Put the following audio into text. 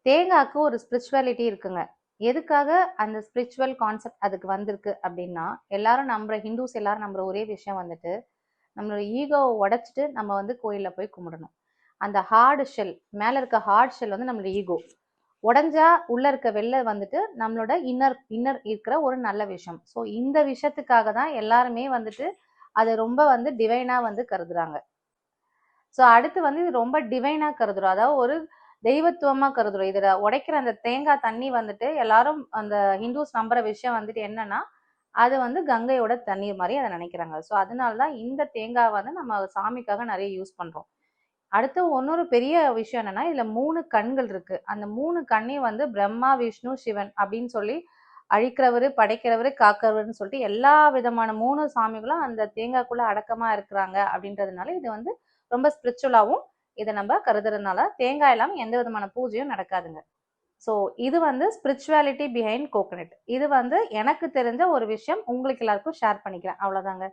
தேங்காய்க்கு ஒரு ஸ்பிரிச்சுவாலிட்டி இருக்குங்க. எதுக்காக அந்த ஸ்பிரிச்சுவல் கான்செப்ட் அதுக்கு வந்திருக்கு அப்படின்னா, எல்லாரும் நம்புற ஹிந்துஸ் எல்லாரும் நம்புற ஒரே விஷயம் வந்துட்டு, நம்மளோட ஈகோவை உடைச்சிட்டு நம்ம வந்து கோயில்ல போய் கும்பிடணும். அந்த ஹார்டு ஷெல், மேல இருக்க ஹார்ட் ஷெல் வந்து நம்மளோட ஈகோ. உடைஞ்சா உள்ள இருக்க வெளில வந்துட்டு நம்மளோட இன்னர் இன்னர் இருக்கிற ஒரு நல்ல விஷயம். ஸோ இந்த விஷயத்துக்காக தான் எல்லாருமே வந்துட்டு அதை ரொம்ப வந்து டிவைனா வந்து கருதுறாங்க. ஸோ அடுத்து வந்து இது ரொம்ப டிவைனா கருதுறோம். அதாவது ஒரு தெய்வத்துவமா கருதுறோம். இதுல உடைக்கிற அந்த தேங்காய் தண்ணி வந்துட்டு எல்லாரும் அந்த ஹிந்துஸ் நம்புற விஷயம் வந்துட்டு என்னன்னா, அது வந்து கங்கையோட தண்ணீர் மாதிரி அதை நினைக்கிறாங்க. ஸோ அதனாலதான் இந்த தேங்காய் வந்து நம்ம சாமிக்காக நிறைய யூஸ் பண்றோம். அடுத்து இன்னொரு பெரிய விஷயம் என்னன்னா, இதுல 3 கண்கள் இருக்கு. அந்த 3 கண்ணையும் வந்து பிரம்மா, விஷ்ணு, சிவன் அப்படின்னு சொல்லி அழிக்கிறவரு, படைக்கிறவரு, காக்கிறவருன்னு சொல்லிட்டு எல்லா விதமான 3 சாமிகளும் அந்த தேங்காய்க்குள்ள அடக்கமா இருக்கிறாங்க அப்படின்றதுனால இது வந்து ரொம்ப ஸ்பிரிச்சுவலாவும் இதை நம்ம கருதுறதுனால தேங்காய் இல்லாம எந்த விதமான பூஜையும் நடக்காதுங்க. ஸோ இது வந்து ஸ்பிரிச்சுவாலிட்டி பிஹைண்ட் கோகனட். இது வந்து எனக்கு தெரிஞ்ச ஒரு விஷயம் உங்களுக்கு எல்லாருக்கும் ஷேர் பண்ணிக்கிறேன். அவ்வளவுதாங்க.